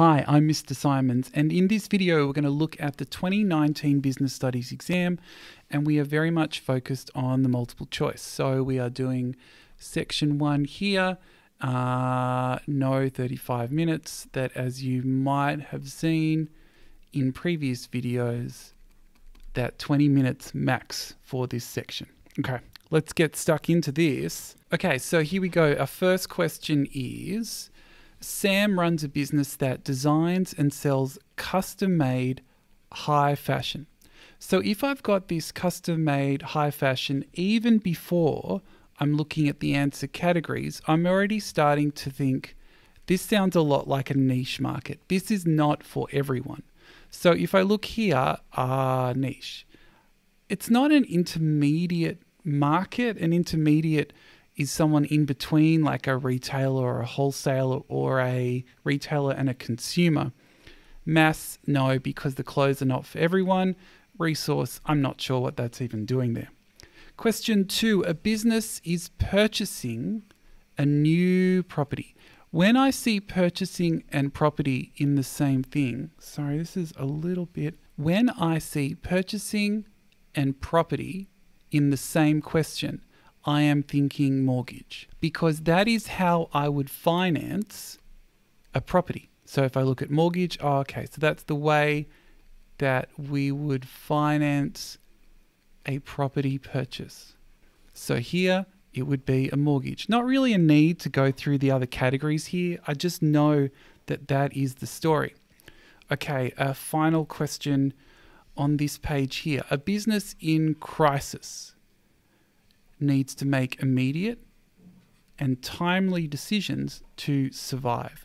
Hi, I'm Mr. Simons, and in this video we're going to look at the 2019 Business Studies exam, and we are very much focused on the multiple choice. So we are doing section 1 here, no 35 minutes, that as you might have seen in previous videos, that 20 minutes max for this section. Okay, let's get stuck into this. Okay, so here we go. Our first question is, Sam runs a business that designs and sells custom-made high fashion. So if I've got this custom-made high fashion, even before I'm looking at the answer categories, I'm already starting to think this sounds a lot like a niche market. This is not for everyone. So if I look here, niche, it's not an intermediate market. An intermediate is someone in between, like a retailer or a wholesaler or a retailer and a consumer. Mass, no, because the clothes are not for everyone. Resource, I'm not sure what that's even doing there. Question 2, a business is purchasing a new property. When I see purchasing and property in the same thing, sorry, this is a little bit, when I see purchasing and property in the same question, I am thinking mortgage, because that is how I would finance a property. So if I look at mortgage, okay, so that's the way that we would finance a property purchase. So here it would be a mortgage. Not really a need to go through the other categories here. I just know that that is the story. Okay, a final question on this page here. A business in crisis needs to make immediate and timely decisions to survive.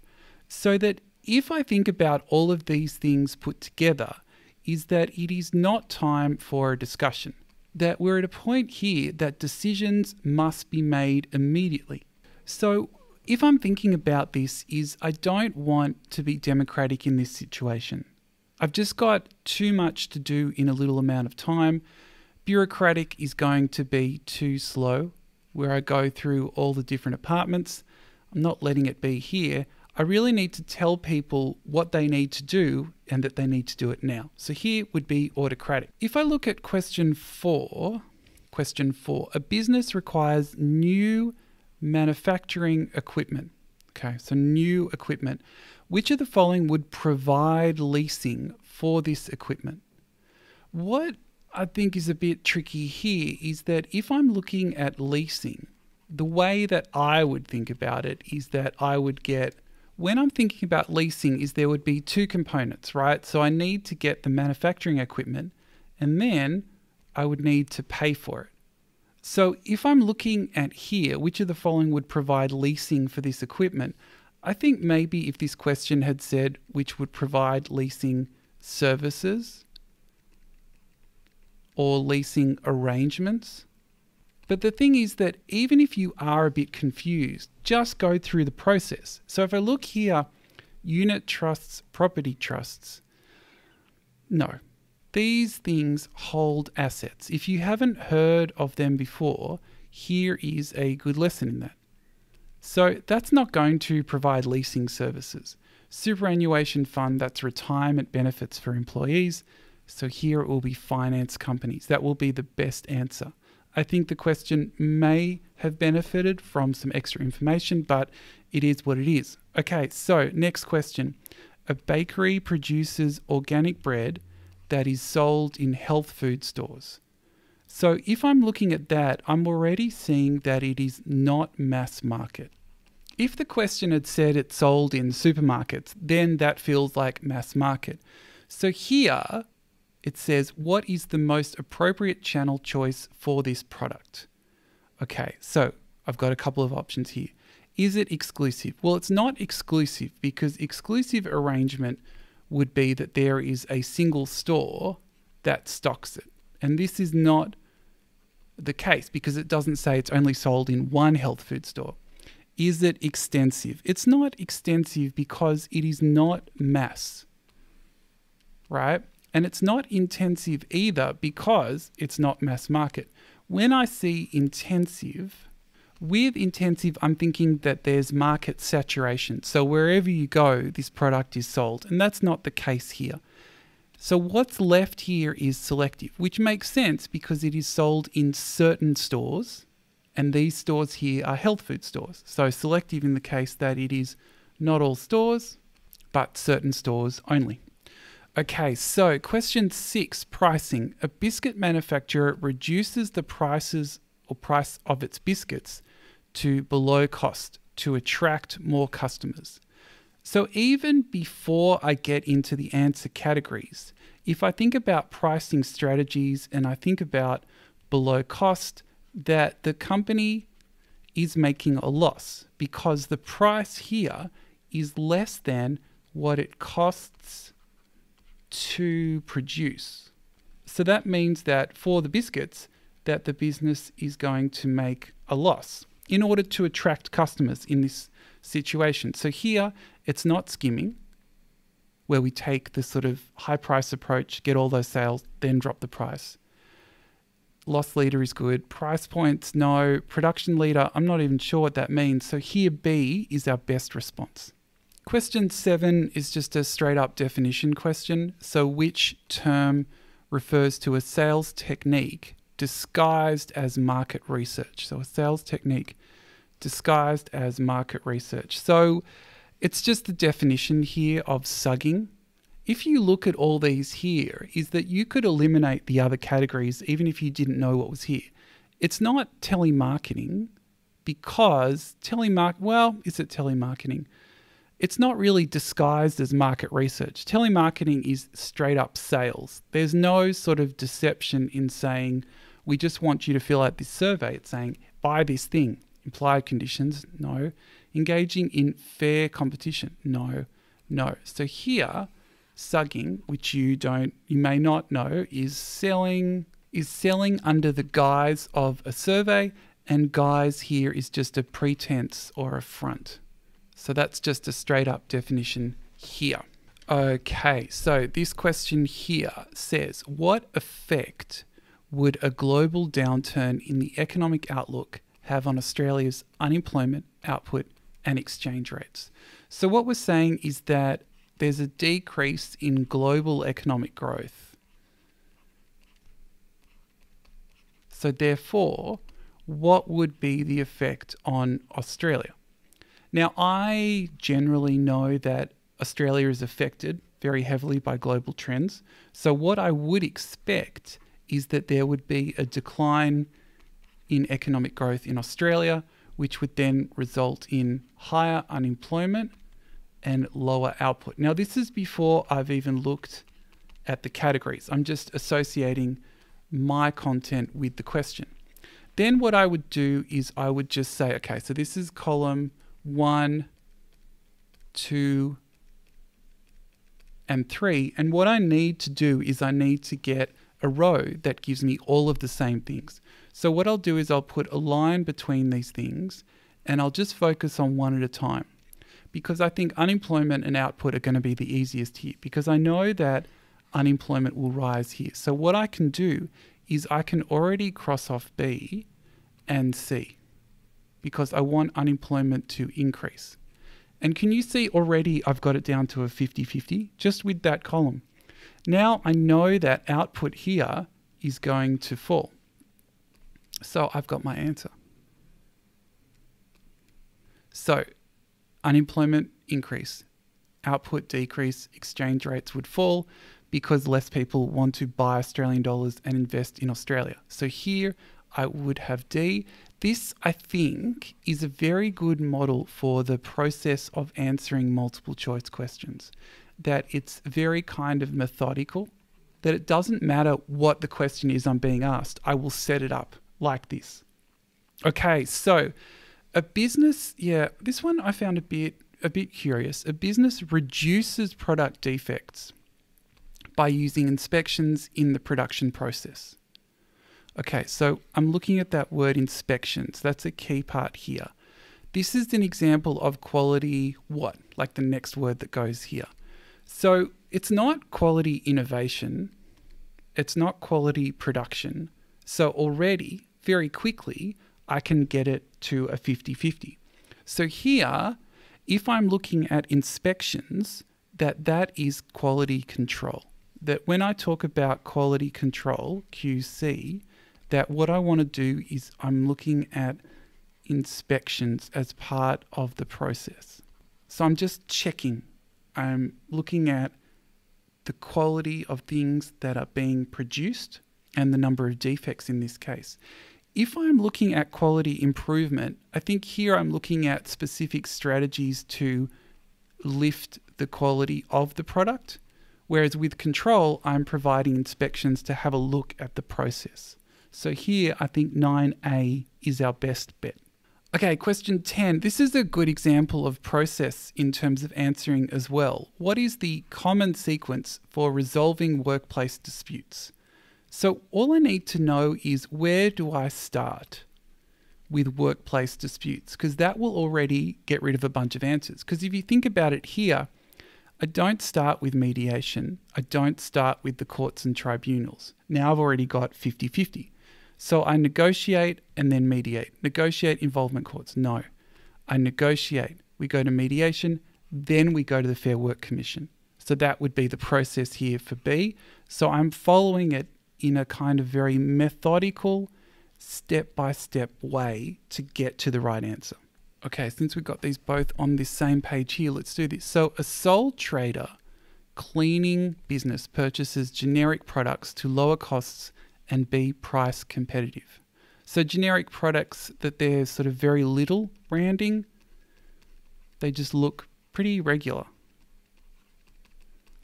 So that if I think about all of these things put together, is that it is not time for a discussion. That we're at a point here that decisions must be made immediately. So if I'm thinking about this, is I don't want to be democratic in this situation. I've just got too much to do in a little amount of time. Bureaucratic is going to be too slow, where I go through all the different apartments. I'm not letting it be here. I really need to tell people what they need to do and that they need to do it now. So here would be autocratic. If I look at question 4, a business requires new manufacturing equipment. Okay, so new equipment. Which of the following would provide leasing for this equipment? What I think is a bit tricky here is that if I'm looking at leasing, the way that I would think about it is that I would get, when I'm thinking about leasing, is there would be 2 components, right? So I need to get the manufacturing equipment and then I would need to pay for it. So if I'm looking at here, which of the following would provide leasing for this equipment? I think maybe if this question had said which would provide leasing services or leasing arrangements. But the thing is that even if you are a bit confused, just go through the process. So if I look here, unit trusts, property trusts, no, these things hold assets. If you haven't heard of them before, here is a good lesson in that. So that's not going to provide leasing services. Superannuation fund, that's retirement benefits for employees. So here it will be finance companies. That will be the best answer. I think the question may have benefited from some extra information, but it is what it is. Okay, so next question. A bakery produces organic bread that is sold in health food stores. So if I'm looking at that, I'm already seeing that it is not mass market. If the question had said it's sold in supermarkets, then that feels like mass market. So here, it says, what is the most appropriate channel choice for this product? Okay, so I've got a couple of options here. Is it exclusive? Well, it's not exclusive, because exclusive arrangement would be that there is a single store that stocks it. And this is not the case, because it doesn't say it's only sold in one health food store. Is it extensive? It's not extensive because it is not mass, right? And it's not intensive either because it's not mass market. When I see intensive, With intensive, I'm thinking that there's market saturation. So wherever you go, this product is sold. And that's not the case here. So what's left here is selective, which makes sense because it is sold in certain stores. And these stores here are health food stores. So selective in the case that it is not all stores, but certain stores only. Okay, so question 6, pricing. A biscuit manufacturer reduces the prices or price of its biscuits to below cost to attract more customers. So even before I get into the answer categories, if I think about pricing strategies and I think about below cost, that the company is making a loss because the price here is less than what it costs to produce. So that means that for the biscuits, that the business is going to make a loss in order to attract customers in this situation. So here, it's not skimming, where we take the sort of high price approach, get all those sales, then drop the price. Loss leader is good. Price points, no. Production leader, I'm not even sure what that means. So here B is our best response. Question 7 is just a straight up definition question. So which term refers to a sales technique disguised as market research? So a sales technique disguised as market research. So it's just the definition here of sugging. If you look at all these here, is that you could eliminate the other categories even if you didn't know what was here. It's not telemarketing because is it telemarketing? It's not really disguised as market research. Telemarketing is straight up sales. There's no sort of deception in saying, we just want you to fill out this survey. It's saying, buy this thing. Implied conditions, no. Engaging in fair competition, no. So here, sugging, which you may not know, is selling under the guise of a survey, and guise here is just a pretense or a front. So that's just a straight up definition here. Okay, so this question here says, what effect would a global downturn in the economic outlook have on Australia's unemployment, output, and exchange rates? So what we're saying is that there's a decrease in global economic growth. So therefore, what would be the effect on Australia? Now, I generally know that Australia is affected very heavily by global trends. So what I would expect is that there would be a decline in economic growth in Australia, which would then result in higher unemployment and lower output. Now, this is before I've even looked at the categories. I'm just associating my content with the question. Then what I would do is I would just say, okay, so this is column 1, 2, and 3. And what I need to do is I need to get a row that gives me all of the same things. So what I'll do is I'll put a line between these things and I'll just focus on one at a time, because I think unemployment and output are going to be the easiest here, because I know that unemployment will rise here. So what I can do is I can already cross off B and C because I want unemployment to increase. And can you see already I've got it down to a 50-50 just with that column. Now I know that output here is going to fall. So I've got my answer. So unemployment increase, output decrease, exchange rates would fall because less people want to buy Australian dollars and invest in Australia. So here I would have D. This, I think, is a very good model for the process of answering multiple choice questions. That it's very kind of methodical, that it doesn't matter what the question is I'm being asked. I will set it up like this. Okay, so a business, this one I found a bit curious. A business reduces product defects by using inspections in the production process. Okay, so I'm looking at that word inspections. That's a key part here. This is an example of quality what? Like the next word that goes here. So it's not quality innovation. It's not quality production. So already, very quickly, I can get it to a 50-50. So here, if I'm looking at inspections, that is quality control. That when I talk about quality control, QC, that what I want to do is I'm looking at inspections as part of the process. So I'm just checking. I'm looking at the quality of things that are being produced and the number of defects in this case. If I'm looking at quality improvement, I think here I'm looking at specific strategies to lift the quality of the product, whereas with control, I'm providing inspections to have a look at the process. So here, I think 9A is our best bet. Okay, question 10. This is a good example of process in terms of answering as well. What is the common sequence for resolving workplace disputes? So all I need to know is, where do I start with workplace disputes? Because that will already get rid of a bunch of answers. Because if you think about it here, I don't start with mediation. I don't start with the courts and tribunals. Now I've already got 50-50. So I negotiate and then mediate. Negotiate, involvement courts. No. I negotiate. We go to mediation. Then we go to the Fair Work Commission. So that would be the process here for B. So I'm following it in a kind of very methodical, step-by-step way to get to the right answer. Okay, since we've got these both on this same page here, let's do this. So a sole trader cleaning business purchases generic products to lower costs and be price competitive. So generic products that there's sort of very little branding, they just look pretty regular.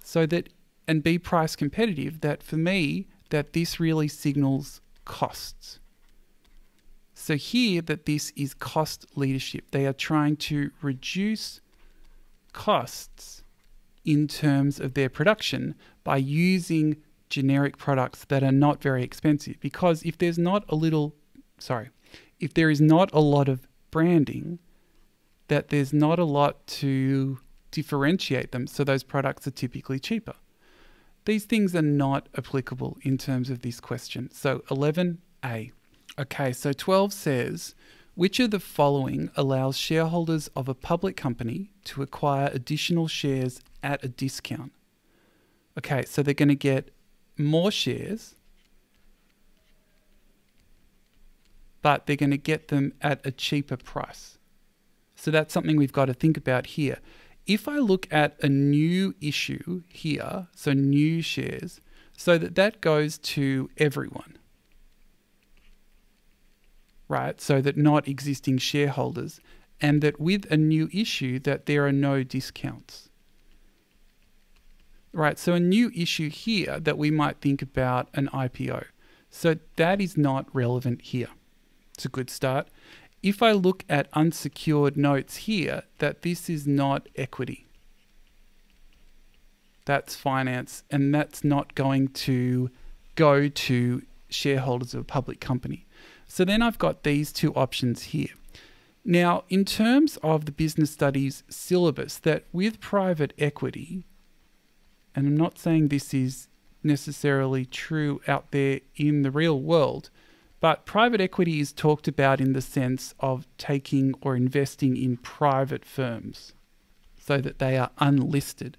So that, and be price competitive, that for me, that this really signals costs. So here that this is cost leadership. They are trying to reduce costs in terms of their production by using generic products that are not very expensive. Because if there's not a little, if there is not a lot of branding, that there's not a lot to differentiate them, so those products are typically cheaper. These things are not applicable in terms of this question. So 11A. Okay, so 12 says, which of the following allows shareholders of a public company to acquire additional shares at a discount? Okay, so they're going to get more shares, but they're going to get them at a cheaper price. So that's something we've got to think about here. If I look at a new issue here, so new shares, so that goes to everyone, right? So that not existing shareholders, and that with a new issue that there are no discounts. Right, so a new issue here that we might think about an IPO. So that is not relevant here. It's a good start. If I look at unsecured notes here, that this is not equity. That's finance, and that's not going to go to shareholders of a public company. So then I've got these two options here. Now, in terms of the business studies syllabus, that with private equity, and I'm not saying this is necessarily true out there in the real world, but private equity is talked about in the sense of taking or investing in private firms so that they are unlisted.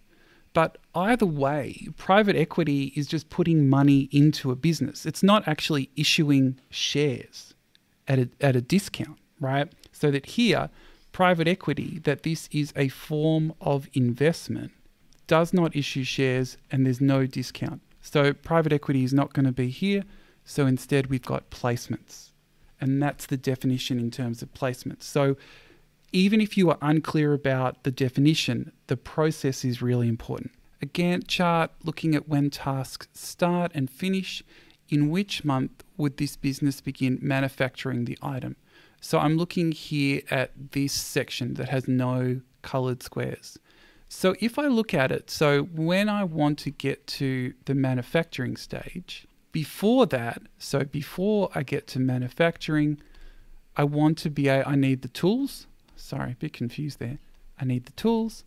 But either way, private equity is just putting money into a business. It's not actually issuing shares at a discount, right? So that here, private equity, that this is a form of investment, does not issue shares, and there's no discount. So private equity is not going to be here. So instead we've got placements, and that's the definition in terms of placements. So even if you are unclear about the definition, the process is really important. A Gantt chart looking at when tasks start and finish, in which month would this business begin manufacturing the item? So I'm looking here at this section that has no colored squares. So if I look at it, so when I want to get to the manufacturing stage, before that, so before I get to manufacturing, I need the tools. Sorry, a bit confused there. I need the tools,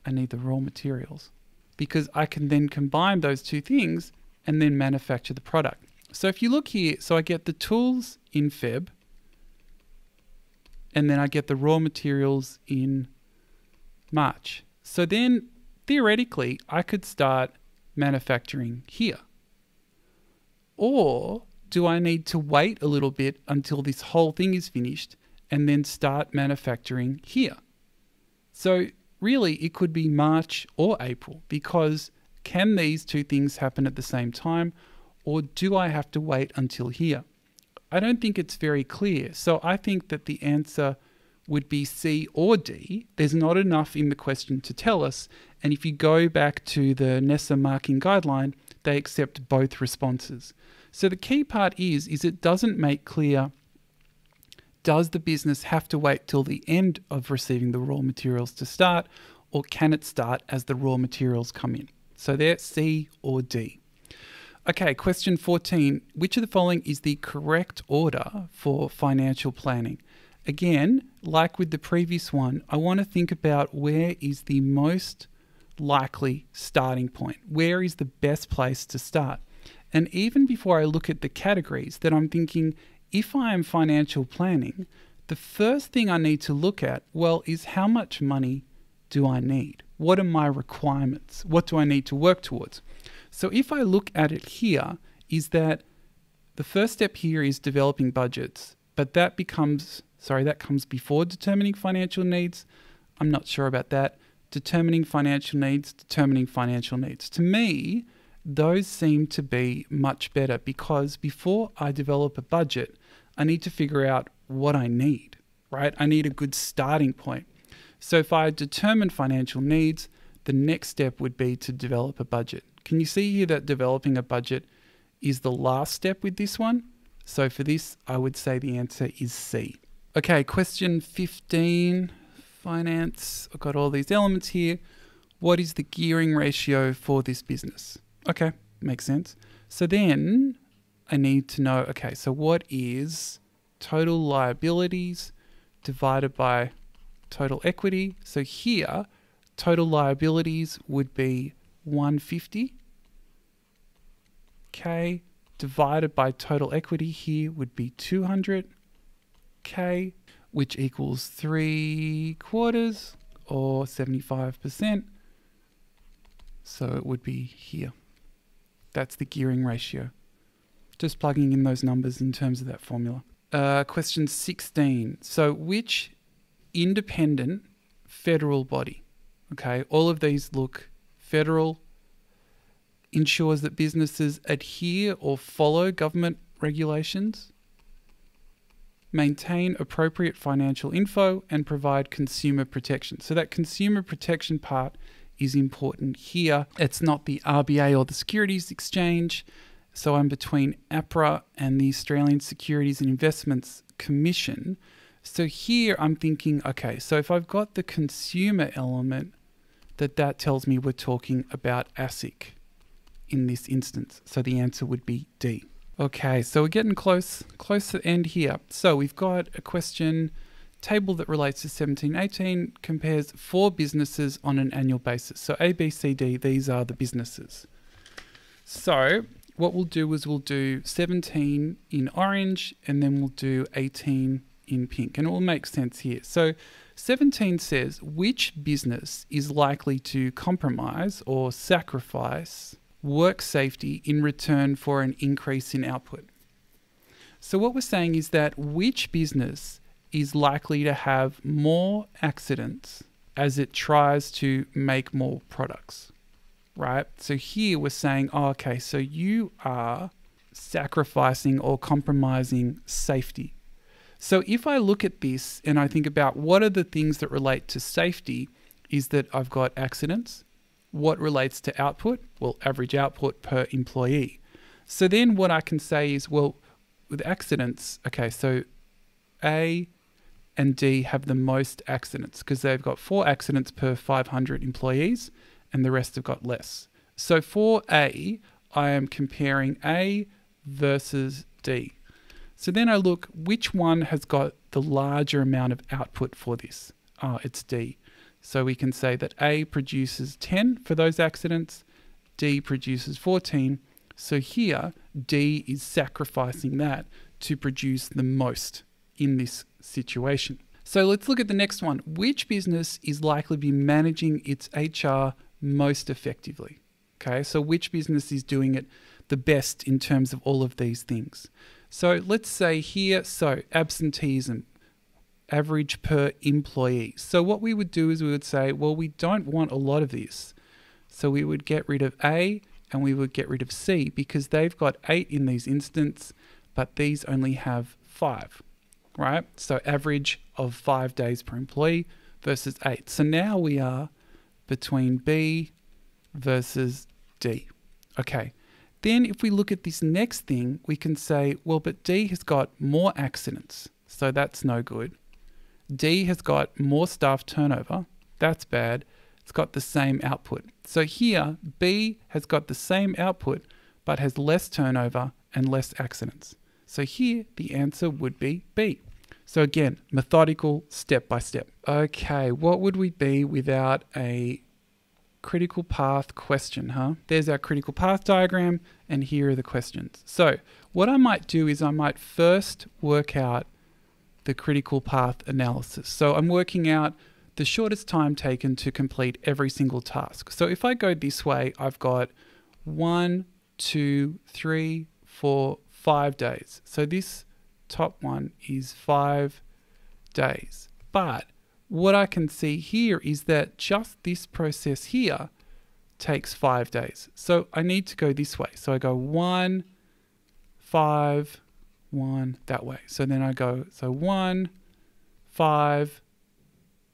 I need the raw materials, because I can then combine those two things and then manufacture the product. So if you look here, so I get the tools in Feb, and then I get the raw materials in March. So then theoretically I could start manufacturing here. Or do I need to wait a little bit until this whole thing is finished and then start manufacturing here? So really it could be March or April, because can these two things happen at the same time, or do I have to wait until here? I don't think it's very clear. So I think that the answer would be C or D. There's not enough in the question to tell us. And if you go back to the NSW marking guideline, they accept both responses. So the key part is it doesn't make clear, does the business have to wait till the end of receiving the raw materials to start, or can it start as the raw materials come in? So they're C or D. Okay, question 14. Which of the following is the correct order for financial planning? Again, like with the previous one, I want to think about where is the most likely starting point? Where is the best place to start? And even before I look at the categories, that I'm thinking, if I am financial planning, the first thing I need to look at, well, is how much money do I need? What are my requirements? What do I need to work towards? So if I look at it here, is that the first step here is developing budgets, but that comes before determining financial needs. I'm not sure about that. Determining financial needs. To me, those seem to be much better, because before I develop a budget, I need to figure out what I need, right? I need a good starting point. So if I determine financial needs, the next step would be to develop a budget. Can you see here that developing a budget is the last step with this one? So for this, I would say the answer is C. Okay, question 15, finance. I've got all these elements here. What is the gearing ratio for this business? Okay, makes sense. So then I need to know, okay, so what is total liabilities divided by total equity? So here, total liabilities would be 150. Okay, divided by total equity here would be 200. Okay, which equals 3/4 or 75%. So it would be here. That's the gearing ratio. Just plugging in those numbers in terms of that formula. Question 16. So which independent federal body, okay, all of these look federal, ensures that businesses adhere or follow government regulations, maintain appropriate financial info, and provide consumer protection? So that consumer protection part is important here. It's not the RBA or the Securities Exchange. So I'm between APRA and the Australian Securities and Investments Commission. So here I'm thinking, okay, so if I've got the consumer element, that tells me we're talking about ASIC in this instance. So the answer would be D. Okay, so we're getting close to the end here. So we've got a question table that relates to 1718, compares 4 businesses on an annual basis. So A, B, C, D, these are the businesses. So what we'll do is we'll do 17 in orange, and then we'll do 18 in pink, and it will make sense here. So 17 says, which business is likely to compromise or sacrifice work safety in return for an increase in output? So what we're saying is that which business is likely to have more accidents as it tries to make more products, right? So here we're saying, oh, okay, so you are sacrificing or compromising safety. So if I look at this and I think about what are the things that relate to safety, is that I've got accidents. What relates to output? Well, average output per employee. So then what I can say is, well, with accidents, okay, so A and D have the most accidents because they've got 4 accidents per 500 employees and the rest have got less. So for A, I am comparing A versus D. So then I look, which one has got the larger amount of output for this? Oh, it's D. So we can say that A produces 10 for those accidents, D produces 14. So here, D is sacrificing that to produce the most in this situation. So let's look at the next one. Which business is likely to be managing its HR most effectively? Okay, so which business is doing it the best in terms of all of these things? So let's say here, so absenteeism, average per employee. So what we would do is we would say, well, we don't want a lot of this. So we would get rid of A and we would get rid of C because they've got 8 in these instances, but these only have 5. Right? So average of 5 days per employee versus 8. So now we are between B versus D. Okay. Then if we look at this next thing, we can say, well, but D has got more accidents. So that's no good. D has got more staff turnover. That's bad. It's got the same output. So here, B has got the same output, but has less turnover and less accidents. So here, the answer would be B. So again, methodical, step by step. Okay, what would we be without a critical path question, huh? There's our critical path diagram, and here are the questions. So what I might do is I might first work out the critical path analysis. So I'm working out the shortest time taken to complete every single task. So if I go this way, I've got 1, 2, 3, 4, 5 days. So this top one is 5 days. But what I can see here is that just this process here takes 5 days. So I need to go this way. So I go 1, 5, 1 that way. So then I go, so 1, 5,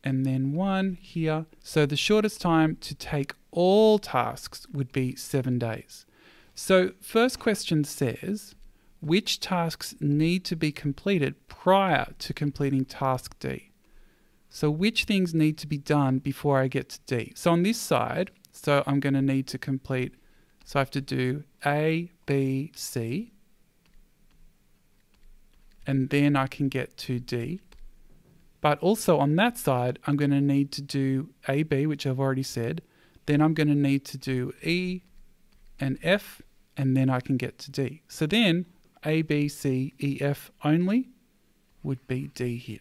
and then 1 here. So the shortest time to take all tasks would be 7 days. So first question says, which tasks need to be completed prior to completing task D? So which things need to be done before I get to D? So on this side, so I'm going to need to complete, so I have to do A, B, C, and then I can get to D. But also on that side, I'm going to need to do A, B, which I've already said. Then I'm going to need to do E and F, and then I can get to D. So then A, B, C, E, F only would be D here.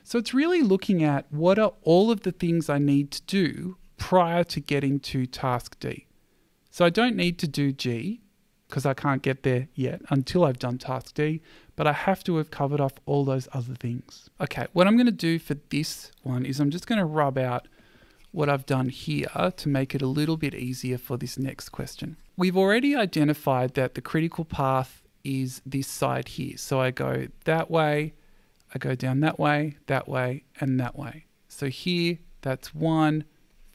So it's really looking at what are all of the things I need to do prior to getting to task D. So I don't need to do G because I can't get there yet until I've done task D, but I have to have covered off all those other things. Okay, what I'm going to do for this one is I'm just going to rub out what I've done here to make it a little bit easier for this next question. We've already identified that the critical path is this side here. So I go that way, I go down that way, and that way. So here, that's 1,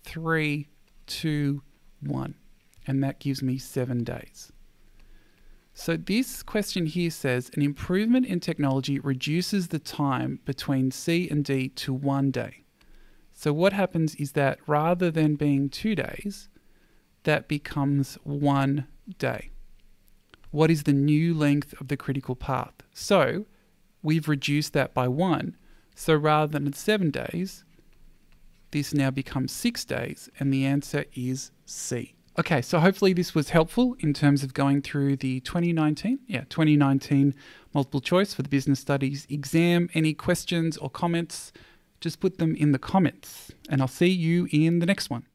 3, 2, 1. And that gives me 7 days. So this question here says, an improvement in technology reduces the time between C and D to 1 day. So what happens is that rather than being 2 days, that becomes 1 day. What is the new length of the critical path? So we've reduced that by 1. So rather than 7 days, this now becomes 6 days, and the answer is C. Okay, so hopefully this was helpful in terms of going through the 2019 multiple choice for the Business Studies exam. Any questions or comments, just put them in the comments, and I'll see you in the next one.